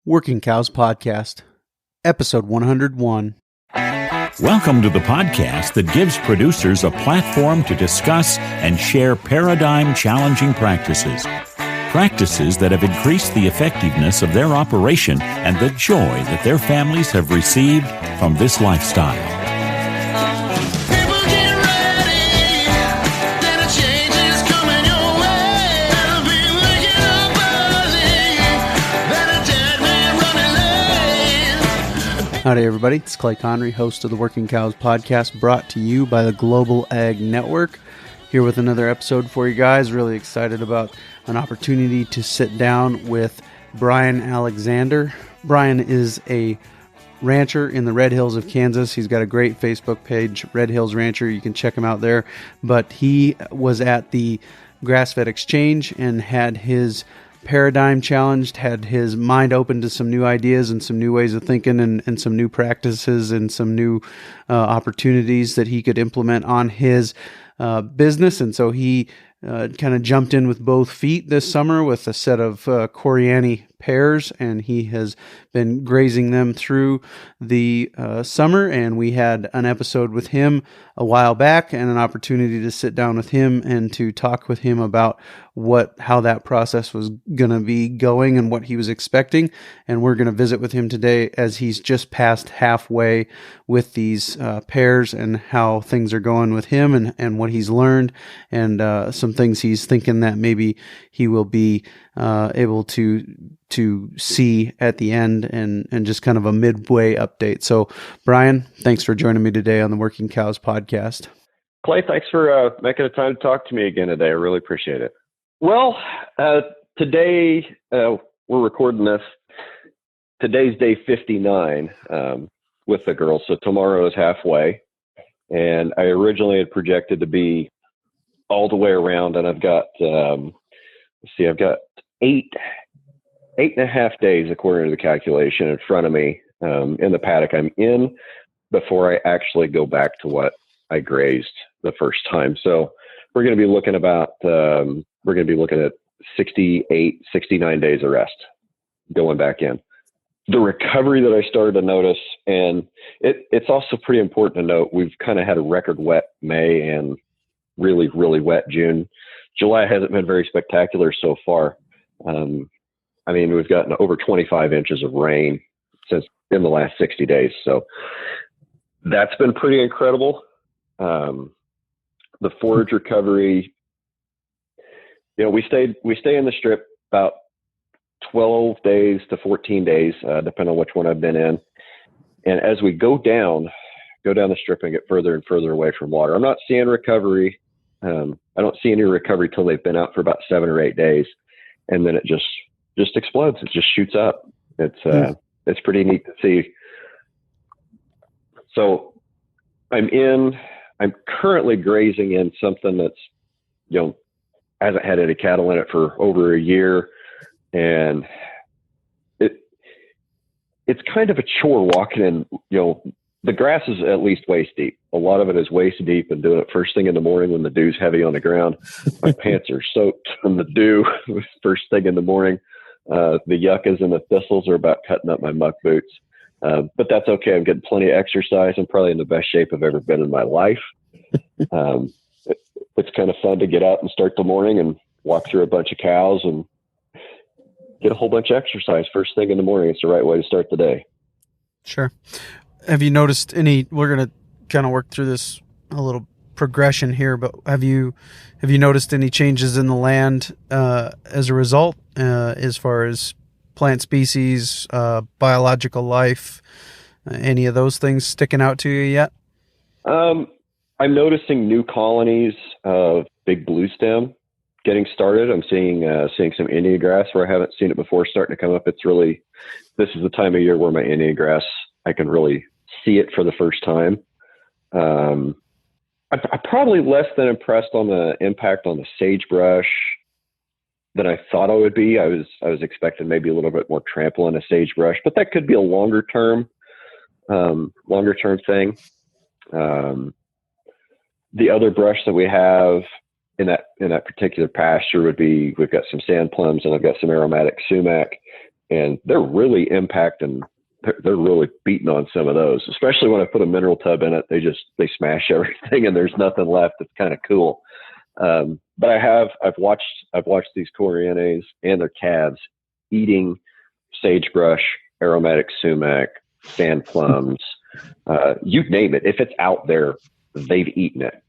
Working Cows Podcast, Episode 101. Welcome to the podcast that gives producers a platform to discuss and share paradigm-challenging practices. Practices that have increased the effectiveness of their operation and the joy that their families have received from this lifestyle. Howdy, everybody. It's Clay Connery, host of the Working Cows Podcast, brought to you by the Global Ag Network. Here with another episode for you guys. Really excited about an opportunity to sit down with Brian Alexander. Brian is a rancher in the Red Hills of Kansas. He's got a great Facebook page, Red Hills Rancher. You can check him out there. But he was at the Grass-Fed Exchange and had his paradigm challenged, had his mind open to some new ideas and some new ways of thinking and some new practices and some new opportunities that he could implement on his business. And so he kind of jumped in with both feet this summer with a set of Coriani pears, and he has been grazing them through the summer. And we had an episode with him a while back and an opportunity to sit down with him and to talk with him about how that process was going to be going and what he was expecting. And we're going to visit with him today as he's just past halfway with these pears and how things are going with him and what he's learned and some things he's thinking that maybe he will be able to see at the end and just kind of a midway update. So, Brian, thanks for joining me today on the Working Cows Podcast. Clay, thanks for making the time to talk to me again today. I really appreciate it. Well, today we're recording this. Today's day 59 with the girls, so tomorrow is halfway. And I originally had projected to be all the way around, and I've got I've got eight and a half days according to the calculation in front of me in the paddock I'm in before I actually go back to what I grazed the first time. So we're going to be looking at 68, 69 days of rest going back in. The recovery that I started to notice, and it's also pretty important to note, we've kind of had a record wet May and really, really wet June. July hasn't been very spectacular so far. We've gotten over 25 inches of rain since in the last 60 days. So that's been pretty incredible. The forage recovery, we stay in the strip about 12 days to 14 days, depending on which one I've been in. And as we go down the strip and get further and further away from water, I'm not seeing recovery. I don't see any recovery till they've been out for about 7 or 8 days. And then it just explodes. It just shoots up. It's pretty neat to see. So I'm currently grazing in something that's, hasn't had any cattle in it for over a year. And it's kind of a chore walking in, the grass is at least waist deep. A lot of it is waist deep, and doing it first thing in the morning when the dew's heavy on the ground. My pants are soaked from the dew first thing in the morning. The yuccas and the thistles are about cutting up my muck boots. But that's okay. I'm getting plenty of exercise. I'm probably in the best shape I've ever been in my life. It's kind of fun to get out and start the morning and walk through a bunch of cows and get a whole bunch of exercise first thing in the morning. It's the right way to start the day. Sure. Have you noticed we're going to kind of work through this a little progression here, but have you noticed any changes in the land as a result, as far as plant species, biological life, any of those things sticking out to you yet? I'm noticing new colonies of big blue stem getting started. I'm seeing some Indian grass where I haven't seen it before starting to come up. This is the time of year where my Indian grass, I can really see it for the first time. I'm probably less than impressed on the impact on the sagebrush than I thought I would be. I was expecting maybe a little bit more trample on a sagebrush, but that could be a longer term thing. The other brush that we have in that particular pasture would be, we've got some sand plums and I've got some aromatic sumac. and they're really impacting. They're really beating on some of those, especially when I put a mineral tub in it. They smash everything and there's nothing left. It's kind of cool. But I've watched these Coriones and their calves eating sagebrush, aromatic sumac, sand plums, you name it. If it's out there, they've eaten it.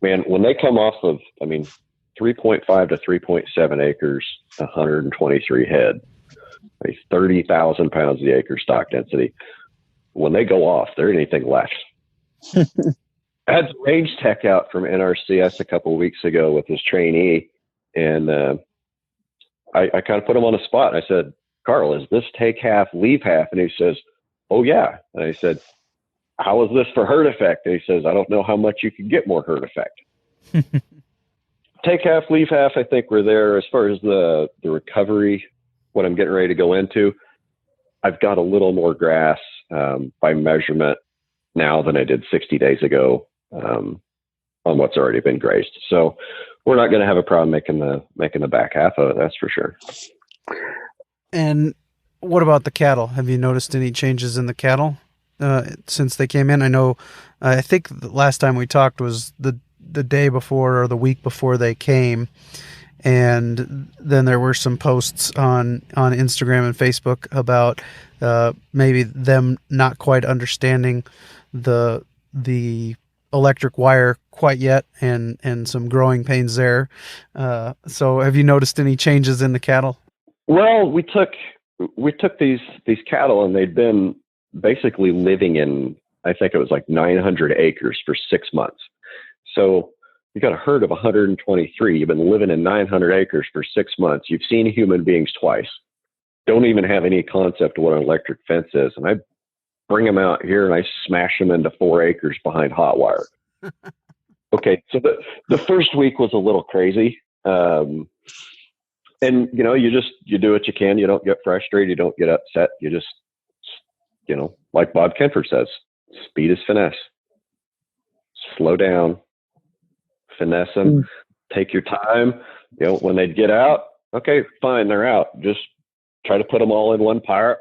Man, when they come off of, 3.5 to 3.7 acres, 123 head, 30,000 pounds of the acre stock density. When they go off, there ain't anything left. I had the range tech out from NRCS a couple of weeks ago with his trainee, and I kind of put him on the spot. I said, Carl, is this take half, leave half? And he says, oh, yeah. And I said, how is this for herd effect? And he says, I don't know how much you can get more herd effect. Take half, leave half, I think we're there. As far as the recovery, what I'm getting ready to go into, I've got a little more grass by measurement now than I did 60 days ago on what's already been grazed. So we're not going to have a problem making the back half of it. That's for sure. And what about the cattle? Have you noticed any changes in the cattle since they came in? I know, I think the last time we talked was the day before or the week before they came. And then there were some posts on Instagram and Facebook about maybe them not quite understanding the electric wire quite yet, and some growing pains there. So have you noticed any changes in the cattle? Well, we took these cattle, and they'd been basically living in, I think it was like 900 acres for 6 months. So you got a herd of 123. You've been living in 900 acres for 6 months. You've seen human beings twice. Don't even have any concept of what an electric fence is. And I bring them out here and I smash them into 4 acres behind hot wire. Okay, so the first week was a little crazy. And you do what you can. You don't get frustrated. You don't get upset. You just, like Bob Kenford says, speed is finesse. Slow down. Finesse them, take your time. When they get out, okay, fine, they're out. Just try to put them all in one pile,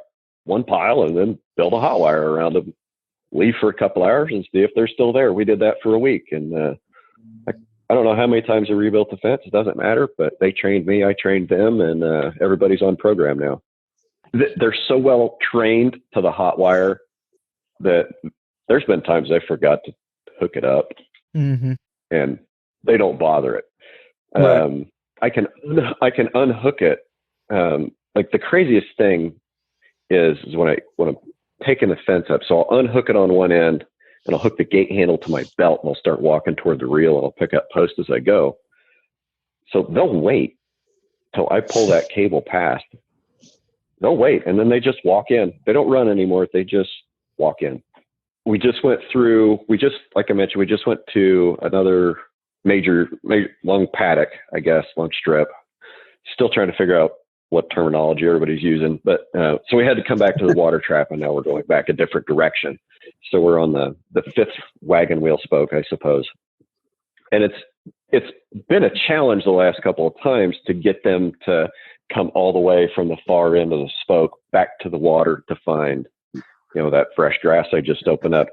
and then build a hot wire around them. Leave for a couple hours and see if they're still there. We did that for a week, and I don't know how many times I rebuilt the fence. It doesn't matter, but they trained me, I trained them, and everybody's on program now. They're so well trained to the hot wire that there's been times I forgot to hook it up, and they don't bother it. Right. I can unhook it. Like the craziest thing is when I'm taking the fence up. So I'll unhook it on one end, and I'll hook the gate handle to my belt, and I'll start walking toward the reel, and I'll pick up posts as I go. So they'll wait till I pull that cable past. They'll wait, and then they just walk in. They don't run anymore. They just walk in. Like I mentioned, we just went to another major long paddock, I guess, long strip. Still trying to figure out what terminology everybody's using. But so we had to come back to the water trap, and now we're going back a different direction. So we're on the fifth wagon wheel spoke, I suppose. And it's been a challenge the last couple of times to get them to come all the way from the far end of the spoke back to the water to find, that fresh grass I just opened up.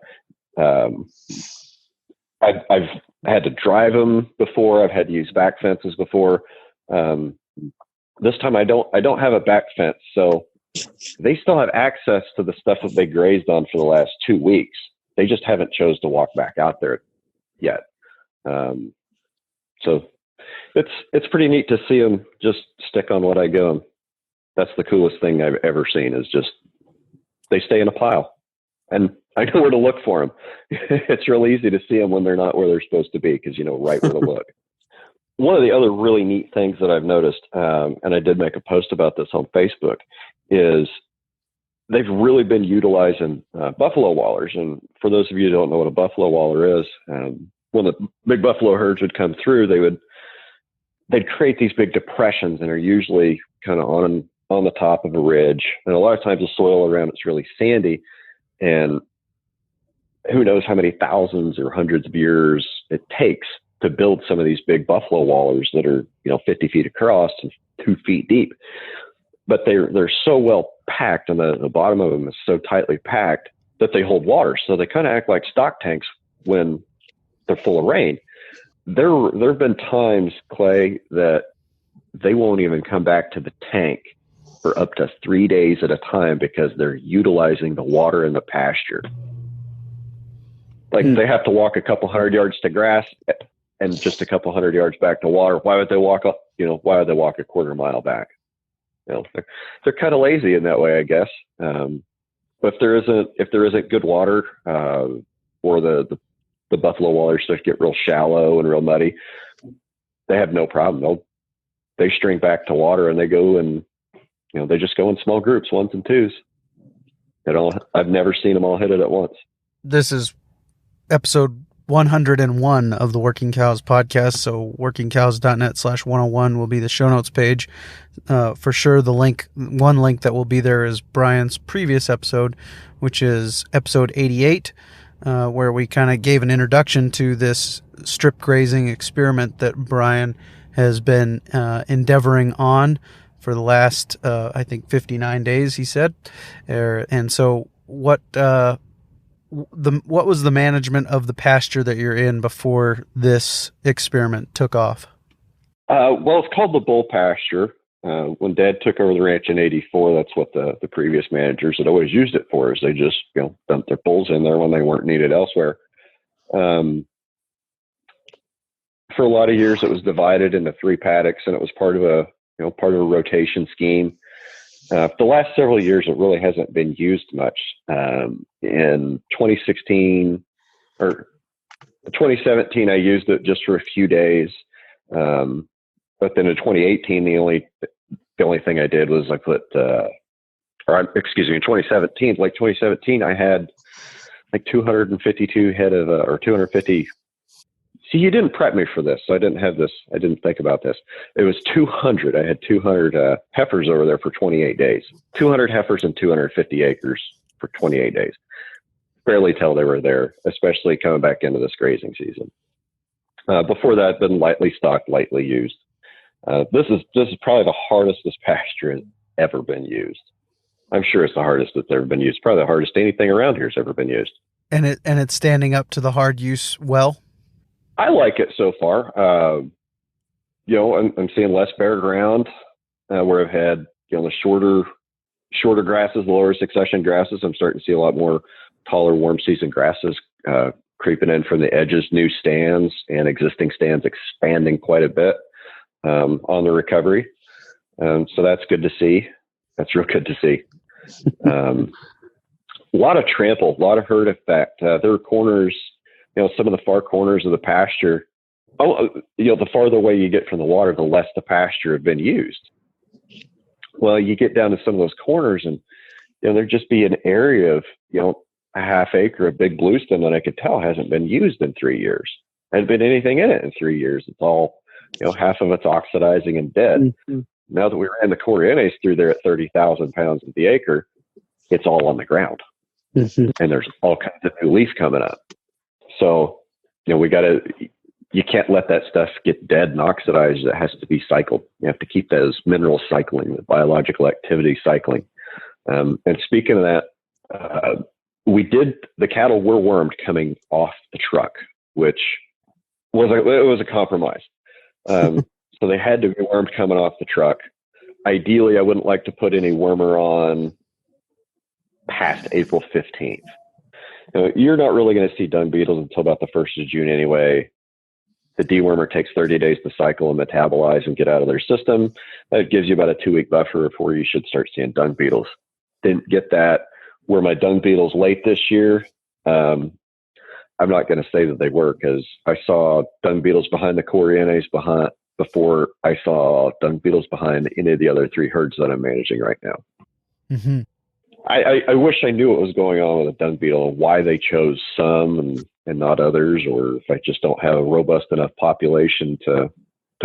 I've had to drive them before. I've had to use back fences before. This time I don't have a back fence, so they still have access to the stuff that they grazed on for the last 2 weeks. They just haven't chose to walk back out there yet. So it's pretty neat to see them just stick on what I give them. That's the coolest thing I've ever seen, is just they stay in a pile, and I know where to look for them. It's real easy to see them when they're not where they're supposed to be, because you know right where to look. One of the other really neat things that I've noticed, and I did make a post about this on Facebook, is they've really been utilizing buffalo wallers. And for those of you who don't know what a buffalo waller is, when the big buffalo herds would come through, they'd create these big depressions, and are usually kind of on the top of a ridge. And a lot of times the soil around it's really sandy, and who knows how many thousands or hundreds of years it takes to build some of these big buffalo wallers that are, 50 feet across and 2 feet deep. but they're so well packed, and the bottom of them is so tightly packed that they hold water. So they kind of act like stock tanks when they're full of rain. There have been times, Clay, that they won't even come back to the tank for up to 3 days at a time because they're utilizing the water in the pasture. Like they have to walk a couple hundred yards to grass and just a couple hundred yards back to water. Why would they walk up? Why would they walk a quarter mile back? They're kind of lazy in that way, I guess. But if there isn't good water, or the buffalo waters start to get real shallow and real muddy, they have no problem. They string back to water and they go and they just go in small groups, ones and twos. I've never seen them all hit it at once. This is episode 101 of the Working Cows podcast. So workingcows.net/101 will be the show notes page. For sure, one link that will be there is Brian's previous episode, which is episode 88, where we kind of gave an introduction to this strip grazing experiment that Brian has been endeavoring on for the last, I think, 59 days, he said. And so what was the management of the pasture that you're in before this experiment took off? Well, it's called the bull pasture. When Dad took over the ranch in '84, that's what the previous managers had always used it for. Is they just dumped their bulls in there when they weren't needed elsewhere. For a lot of years, it was divided into 3 paddocks, and it was part of a rotation scheme. The last several years, it really hasn't been used much. In 2016 or 2017, I used it just for a few days. But then in 2018, the only thing I did was I put, in 2017, I had like 252 head of, or 250. See, you didn't prep me for this, so I didn't have this. I didn't think about this. It was 200. I had 200 heifers over there for 28 days. 200 heifers and 250 acres for 28 days. Barely tell they were there, especially coming back into this grazing season. Before that, been lightly stocked, lightly used. This is probably the hardest this pasture has ever been used. I'm sure it's the hardest that's ever been used. Probably the hardest anything around here has ever been used. And it's standing up to the hard use well? I like it so far. I'm seeing less bare ground where I've had the shorter grasses, the lower succession grasses. I'm starting to see a lot more taller warm season grasses creeping in from the edges, new stands and existing stands expanding quite a bit on the recovery. So that's good to see. That's real good to see. A lot of trample, a lot of herd effect. There are corners. Some of the far corners of the pasture, the farther away you get from the water, the less the pasture had been used. Well, you get down to some of those corners and, there'd just be an area of, a half acre of big bluestem that I could tell hasn't been used in 3 years. There hasn't been anything in it in 3 years. It's all, half of it's oxidizing and dead. Mm-hmm. Now that we ran the Coriones through there at 30,000 pounds at the acre, it's all on the ground. Mm-hmm. And there's all kinds of new leaf coming up. So, you can't let that stuff get dead and oxidized. It has to be cycled. You have to keep those minerals cycling, the biological activity cycling. And speaking of that, the cattle were wormed coming off the truck, which was a compromise. So they had to be wormed coming off the truck. Ideally, I wouldn't like to put any wormer on past April 15th. You're not really going to see dung beetles until about the 1st of June anyway. The dewormer takes 30 days to cycle and metabolize and get out of their system. That gives you about a 2-week buffer before you should start seeing dung beetles. Didn't get that. Were my dung beetles late this year? I'm not going to say that they were, because I saw dung beetles behind the Coriones before I saw dung beetles behind any of the other 3 herds that I'm managing right now. Mm-hmm. I wish I knew what was going on with a dung beetle and why they chose some and not others, or if I just don't have a robust enough population to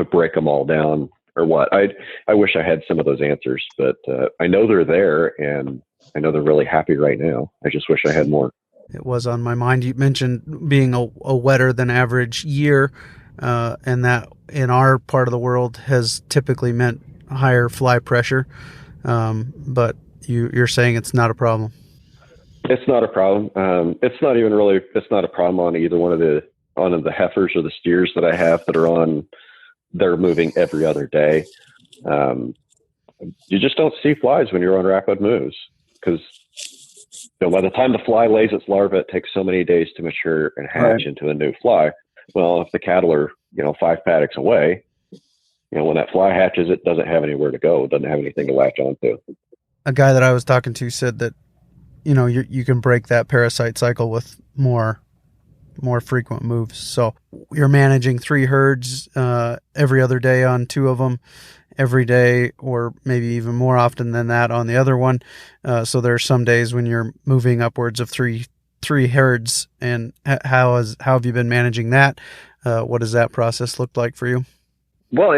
break them all down or what. I wish I had some of those answers, but I know they're there and I know they're really happy right now. I just wish I had more. It was on my mind. You mentioned being a wetter than average year, and that in our part of the world has typically meant higher fly pressure. But you're saying it's not a problem. It's not a problem. It's not even really. It's not a problem on either one of the heifers or the steers that I have that are on. They're moving every other day. You just don't see flies when you're on rapid moves because by the time the fly lays its larva, it takes so many days to mature and hatch into a new fly. Well, if the cattle are 5 paddocks away, when that fly hatches, it doesn't have anywhere to go. It doesn't have anything to latch onto. A guy that I was talking to said that you can break that parasite cycle with more frequent moves. So you're managing 3 herds every other day on 2 of them, every day, or maybe even more often than that on the other one. So there are some days when you're moving upwards of three herds. And how have you been managing that? What does that process look like for you? Well,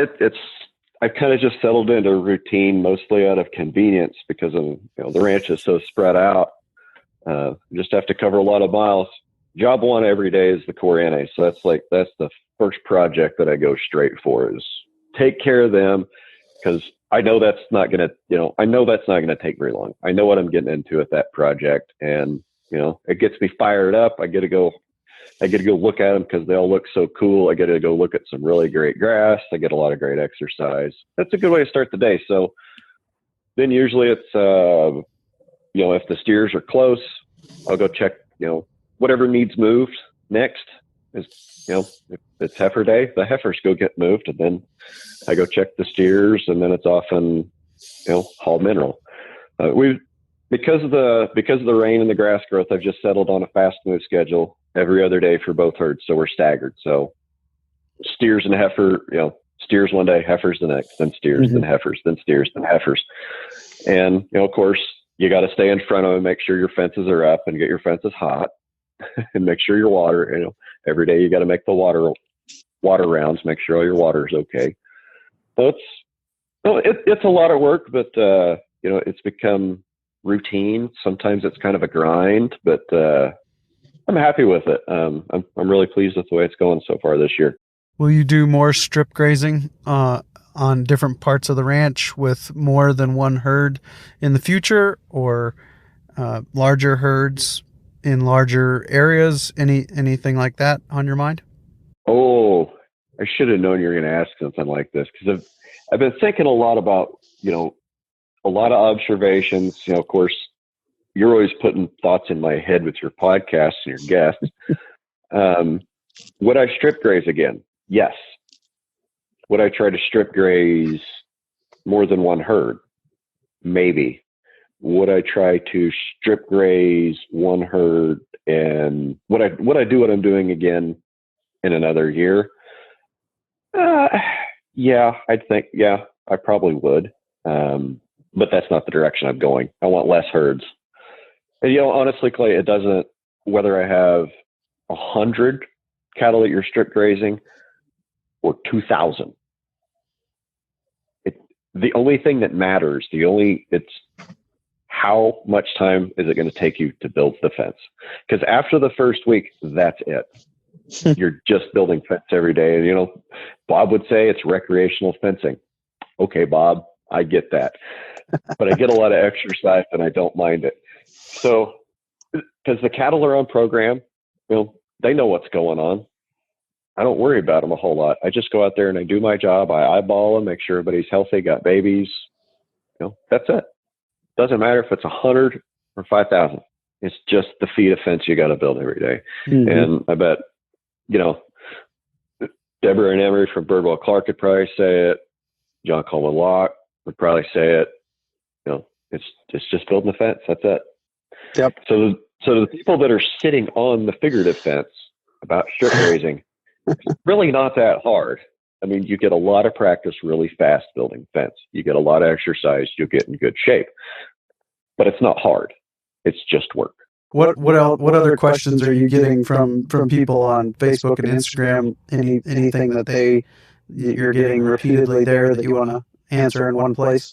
I've kind of just settled into a routine, mostly out of convenience because of the ranch is so spread out. Just have to cover a lot of miles. Job one every day is the core NA. So that's the first project that I go straight for is take care of them because I know that's not going to take very long. I know what I'm getting into with that project, and it gets me fired up. I get to go look at them because they all look so cool. I get to go look at some really great grass. I get a lot of great exercise. That's a good way to start the day. So then usually it's if the steers are close, I'll go check whatever needs moved next is, if it's heifer day, the heifers go get moved, and then I go check the steers, and then it's often, haul mineral. Because of the rain and the grass growth, I've just settled on a fast move schedule every other day for both herds. So we're staggered. So steers and heifer, steers one day, heifers the next, then steers, then heifers, then steers, then heifers. And, of course, you got to stay in front of them, make sure your fences are up and get your fences hot and make sure your water, every day you got to make the water rounds, make sure all your water is okay. So it's a lot of work, but, it's become routine. Sometimes it's kind of a grind, but I'm happy with it. I'm really pleased with the way it's going so far this year. Will you do more strip grazing on different parts of the ranch with more than one herd in the future, or larger herds in larger areas? Anything like that on your mind? Oh, I should have known you were going to ask something like this because I've been thinking a lot about, a lot of observations. Of course, you're always putting thoughts in my head with your podcasts and your guests. Would I strip graze again? Yes. Would I try to strip graze more than one herd? Maybe. Would I try to strip graze one herd, and would I do what I'm doing again in another year? Yeah, I probably would. But that's not the direction I'm going. I want less herds. And, honestly, Clay, it doesn't, whether I have 100 cattle that you're strip grazing or 2,000. The only thing that matters, it's how much time is it going to take you to build the fence? Because after the first week, that's it. You're just building fence every day. And, Bob would say it's recreational fencing. Okay, Bob, I get that. But I get a lot of exercise and I don't mind it. So, because the cattle are on program, they know what's going on. I don't worry about them a whole lot. I just go out there and I do my job. I eyeball them, make sure everybody's healthy, got babies. That's it. Doesn't matter if it's 100 or 5,000. It's just the feet of fence you got to build every day. And I bet, Deborah and Emery from Birdwell Clark could probably say it. John Coleman Locke would probably say it. It's just building the fence. That's it. Yep. So the people that are sitting on the figurative fence about strip grazing, it's really not that hard. I mean, you get a lot of practice really fast building fence. You get a lot of exercise. You'll get in good shape. But it's not hard. It's just work. What other questions are you getting from people on Facebook and Instagram? Anything that you're getting repeatedly there that you want to answer in one place?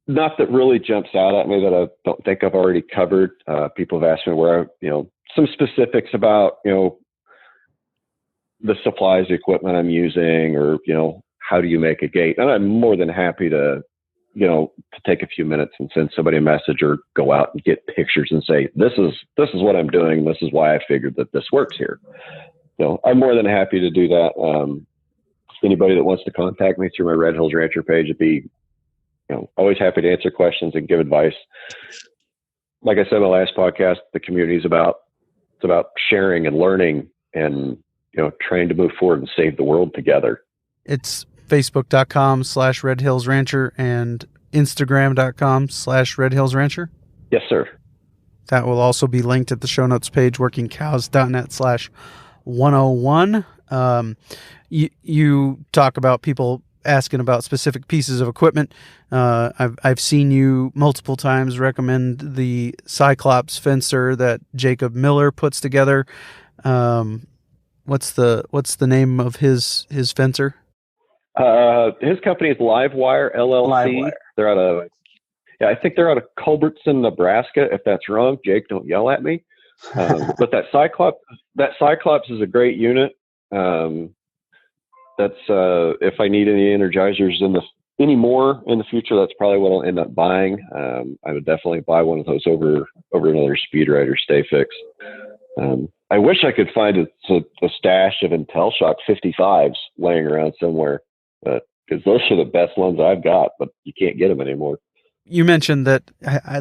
Not that really jumps out at me that I don't think I've already covered. People have asked me some specifics about, the supplies, the equipment I'm using, or, how do you make a gate? And I'm more than happy to, to take a few minutes and send somebody a message or go out and get pictures and say, this is what I'm doing. This is why I figured that this works here. I'm more than happy to do that. Anybody that wants to contact me through my Red Hills Rancher page would be, always happy to answer questions and give advice. Like I said in my last podcast, the community is about sharing and learning and, trying to move forward and save the world together. It's facebook.com/Red Hills Rancher and instagram.com/Red Hills Rancher. Yes, sir. That will also be linked at the show notes page, workingcows.net/101. You talk about people asking about specific pieces of equipment. I've seen you multiple times recommend the Cyclops fencer that Jacob Miller puts together. What's the name of his fencer? His company is Livewire LLC. Livewire. They're I think they're out of Culbertson, Nebraska. If that's wrong, Jake, don't yell at me. But that Cyclops is a great unit. That's if I need any energizers any more in the future, that's probably what I'll end up buying. I would definitely buy one of those over another Speed Rider Stay Fix. I wish I could find a stash of IntelliShock 55s laying around somewhere, because those are the best ones I've got, but you can't get them anymore. You mentioned that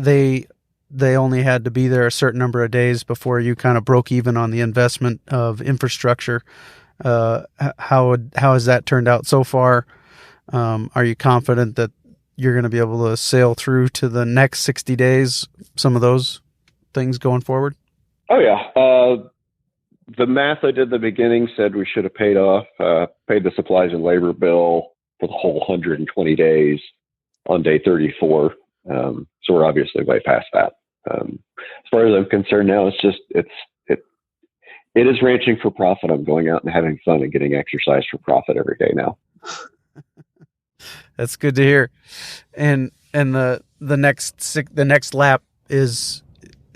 they only had to be there a certain number of days before you kind of broke even on the investment of infrastructure. How has that turned out so far? Are you confident that you're going to be able to sail through to the next 60 days, some of those things going forward? Oh, yeah. The math I did at the beginning said we should have paid the supplies and labor bill for the whole 120 days on day 34. So we're obviously way past that. As far as I'm concerned now, it is ranching for profit. I'm going out and having fun and getting exercise for profit every day now. That's good to hear. And the next lap is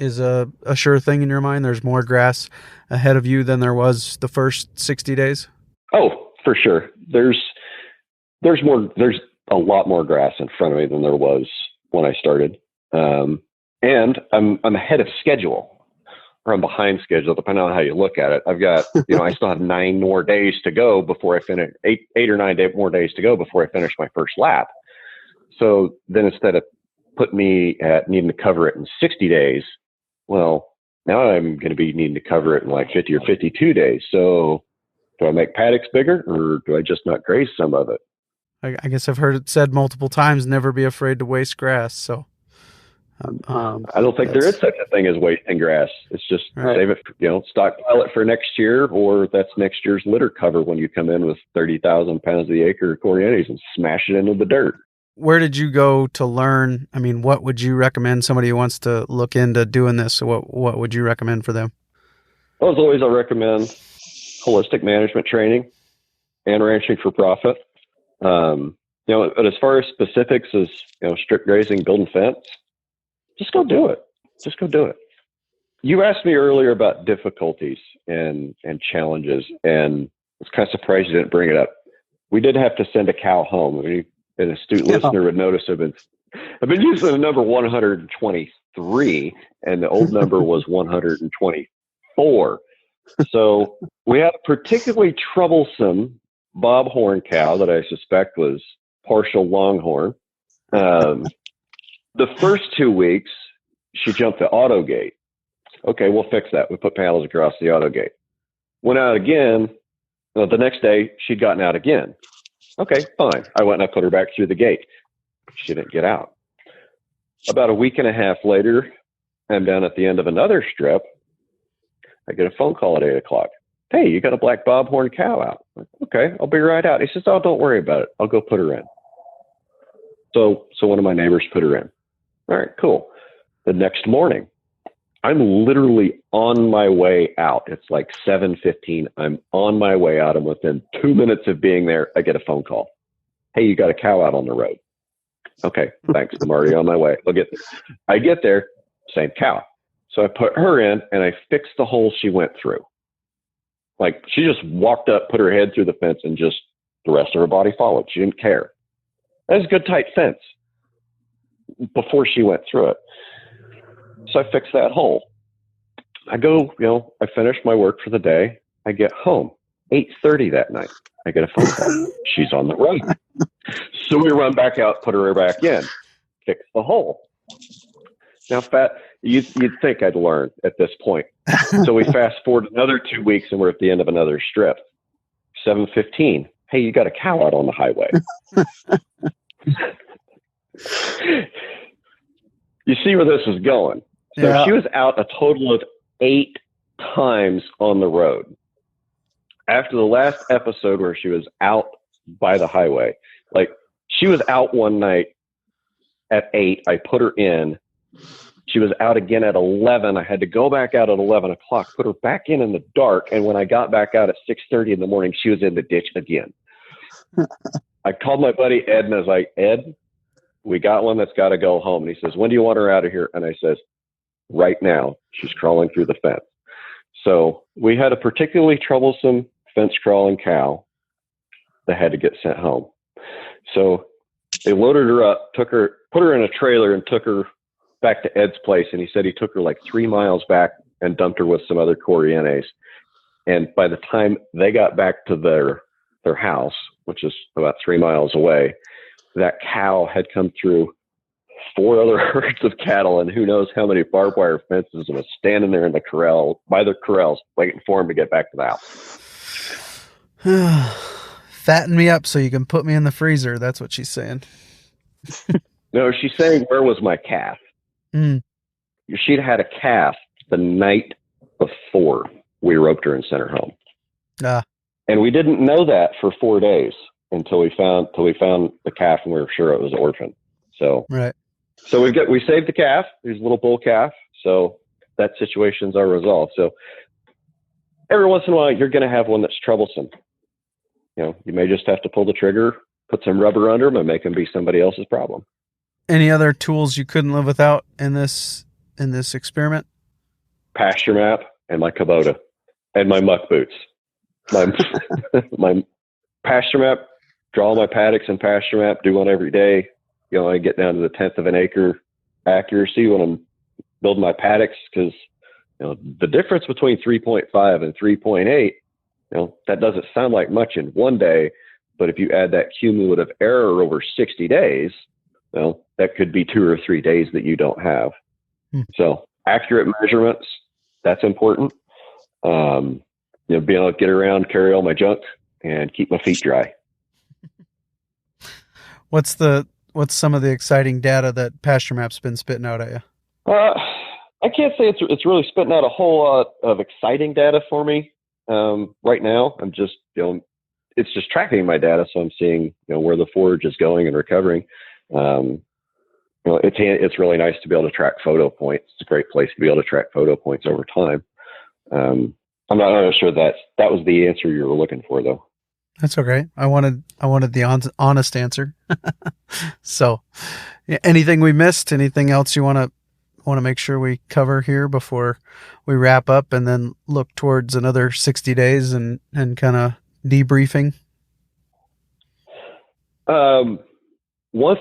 a sure thing in your mind. There's more grass ahead of you than there was the first 60 days. Oh, for sure. There's a lot more grass in front of me than there was when I started. And I'm ahead of schedule, or I'm behind schedule, depending on how you look at it. I've got, I still have 9 more days to go before I finish, 8 or 9 more days to go before I finish my first lap. So then instead of put me at needing to cover it in 60 days, well, now I'm going to be needing to cover it in like 50 or 52 days. So do I make paddocks bigger, or do I just not graze some of it? I guess I've heard it said multiple times, never be afraid to waste grass. So I don't think there is such a thing as wasting grass. It's just save it, stockpile it for next year, or that's next year's litter cover when you come in with 30,000 pounds of the acre of Corianes and smash it into the dirt. Where did you go to learn? I mean, what would you recommend somebody who wants to look into doing this? What would you recommend for them? Well, as always, I recommend holistic management training and ranching for profit. But as far as specifics as, strip grazing, building fence, just go do it. Just go do it. You asked me earlier about difficulties and challenges, and I was kind of surprised you didn't bring it up. We did have to send a cow home. I mean, an astute listener would notice I've been using the number 123, and the old number was 124. So we had a particularly troublesome Bob Horn cow that I suspect was partial Longhorn. The first 2 weeks, she jumped the auto gate. Okay, we'll fix that. We put panels across the auto gate. Went out again. Well, the next day, she'd gotten out again. Okay, fine. I went and I put her back through the gate. She didn't get out. About a week and a half later, I'm down at the end of another strip. I get a phone call at 8 o'clock. Hey, you got a black bobhorn cow out. I'm like, okay, I'll be right out. He says, oh, don't worry about it. I'll go put her in. So one of my neighbors put her in. All right, cool. The next morning, I'm literally on my way out. It's like 7:15. I'm on my way out. And within 2 minutes of being there, I get a phone call. Hey, you got a cow out on the road. Okay, thanks. I'm already on my way. I'll get there. I get there, same cow. So I put her in and I fixed the hole she went through. Like, she just walked up, put her head through the fence and just The rest of her body followed. She didn't care. That was a good tight fence before she went through it. So I fixed that hole. I go, I finished my work for the day. I get home, 8:30 that night. I get a phone call. She's on the road. So we run back out, put her back in, fix the hole. Now, you'd think I'd learn at this point. So we fast forward another 2 weeks, and we're at the end of another strip. 7:15. Hey, you got a cow out on the highway. You see where this is going. So she was out a total of 8 times on the road. After the last episode where she was out by the highway, like she was out one night at 8. I put her in. She was out again at 11. I had to go back out at 11 o'clock, put her back in the dark. And when I got back out at 6:30 in the morning, she was in the ditch again. I called my buddy Ed and I was like, Ed, we got one that's got to go home. And he says, when do you want her out of here? And I says, right now. She's crawling through the fence. So we had a particularly troublesome fence crawling cow that had to get sent home. So they loaded her up, put her in a trailer and took her back to Ed's place. And he said he took her like 3 miles back and dumped her with some other Corrientes. And by the time they got back to their house, which is about 3 miles away, that cow had come through 4 other herds of cattle and who knows how many barbed wire fences, and was standing there in the corral, by the corrals, waiting for him to get back to the house. Fatten me up so you can put me in the freezer. That's what she's saying. No, she's saying, where was my calf? She'd had a calf the night before we roped her and sent her home. And we didn't know that for 4 days until we found the calf and we were sure it was orphan. So, right. So we saved the calf. There's a little bull calf. So that situation's are resolved. So every once in a while, you're going to have one that's troublesome. You may just have to pull the trigger, put some rubber under them, and make them be somebody else's problem. Any other tools you couldn't live without in this experiment? Pasture map and my Kubota and my muck boots. My pasture map, draw my paddocks and pasture map, do one every day. I get down to the 1/10 of an acre accuracy when I'm building my paddocks, because the difference between 3.5 and 3.8, that doesn't sound like much in one day, but if you add that cumulative error over 60 days, that could be 2 or 3 days that you don't have. So accurate measurements, that's important. Being able to get around, carry all my junk, and keep my feet dry. What's some of the exciting data that Pasture Map's been spitting out at you? I can't say it's really spitting out a whole lot of exciting data for me right now. I'm just, it's just tracking my data, so I'm seeing where the forage is going and recovering. It's really nice to be able to track photo points. It's a great place to be able to track photo points over time. I'm not sure that was the answer you were looking for, though. That's okay. I wanted the honest answer. So, anything we missed? Anything else you want to make sure we cover here before we wrap up and then look towards another 60 days and kind of debriefing? One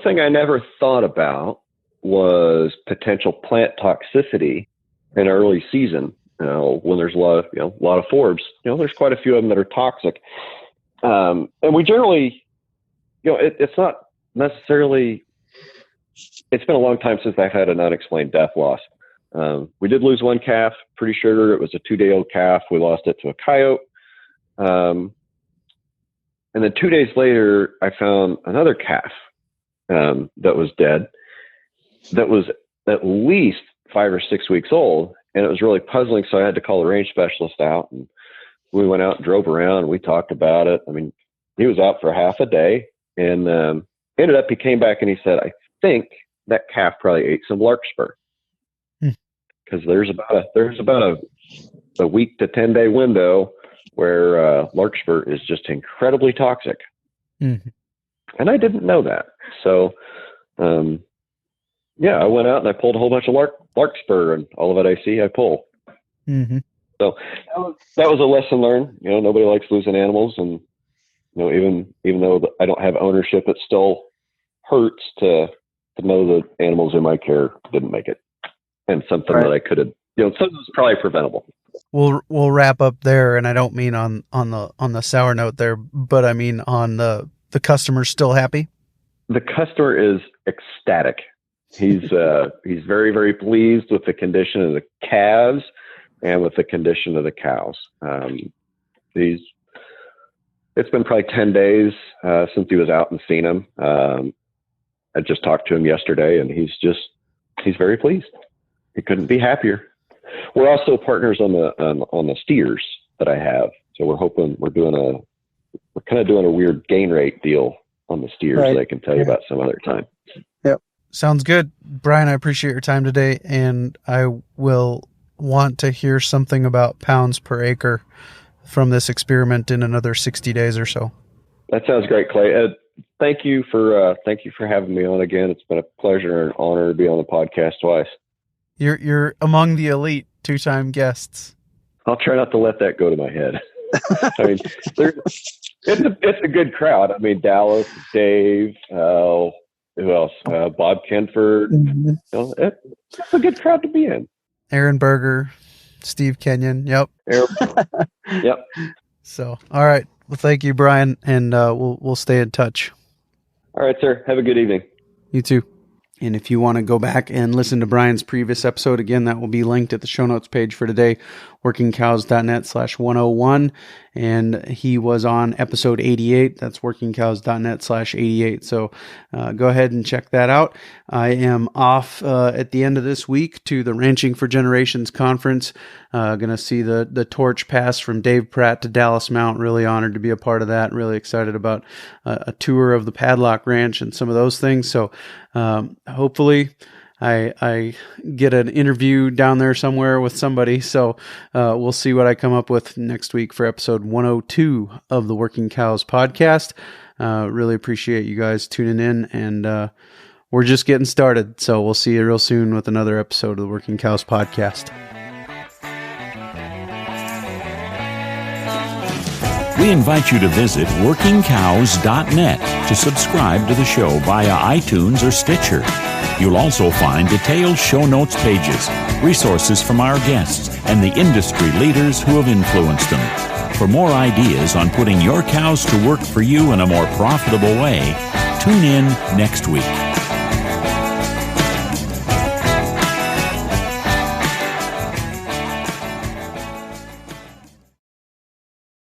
thing I never thought about was potential plant toxicity in early season. When there's a lot of forbs, there's quite a few of them that are toxic. And we generally, it's not necessarily, it's been a long time since I've had an unexplained death loss. We did lose one calf, pretty sure it was a 2-day-old calf. We lost it to a coyote. And then 2 days later, I found another calf that was dead, that was at least 5 or 6 weeks old. And it was really puzzling. So I had to call a range specialist out, and we went out and drove around. We talked about it. I mean, he was out for half a day, and ended up, he came back and he said, I think that calf probably ate some larkspur, because there's about a week to 10-day window where larkspur is just incredibly toxic. And I didn't know that. So, I went out and I pulled a whole bunch of larkspur, and all of it I see, I pull. So that was a lesson learned. Nobody likes losing animals, and even though I don't have ownership, it still hurts to know the animals in my care didn't make it, and something that I could have, something that's probably preventable. We'll wrap up there, and I don't mean on the sour note there, but I mean on the customer's still happy. The customer is ecstatic. He's very, very pleased with the condition of the calves and with the condition of the cows. It's been probably 10 days since he was out and seen them. I just talked to him yesterday, and he's very pleased. He couldn't be happier. We're also partners on the steers that I have, so we're hoping we're kind of doing a weird gain rate deal on the steers that I can tell you about some other time. Yep, sounds good, Brian. I appreciate your time today, and I will want to hear something about pounds per acre from this experiment in another 60 days or so. That sounds great, Clay. Thank you for having me on again. It's been a pleasure and honor to be on the podcast twice. You're among the elite 2-time guests. I'll try not to let that go to my head. I mean, it's a good crowd. I mean, Dallas, Dave, who else? Bob Kenford. Mm-hmm. It's a good crowd to be in. Aaron Berger, Steve Kenyon. Yep. Yep. So, all right. Well, thank you, Brian, and we'll stay in touch. All right, sir. Have a good evening. You too. And if you want to go back and listen to Brian's previous episode, again, that will be linked at the show notes page for today, workingcows.net/101. And he was on episode 88. That's workingcows.net/88. So go ahead and check that out. I am off at the end of this week to the Ranching for Generations conference. Going to see the torch pass from Dave Pratt to Dallas Mount. Really honored to be a part of that. Really excited about a tour of the Padlock Ranch and some of those things. So hopefully I get an interview down there somewhere with somebody. So we'll see what I come up with next week for episode 102 of the Working Cows podcast. Really appreciate you guys tuning in, and we're just getting started. So we'll see you real soon with another episode of the Working Cows podcast. We invite you to visit workingcows.net to subscribe to the show via iTunes or Stitcher. You'll also find detailed show notes pages, resources from our guests, and the industry leaders who have influenced them. For more ideas on putting your cows to work for you in a more profitable way, tune in next week.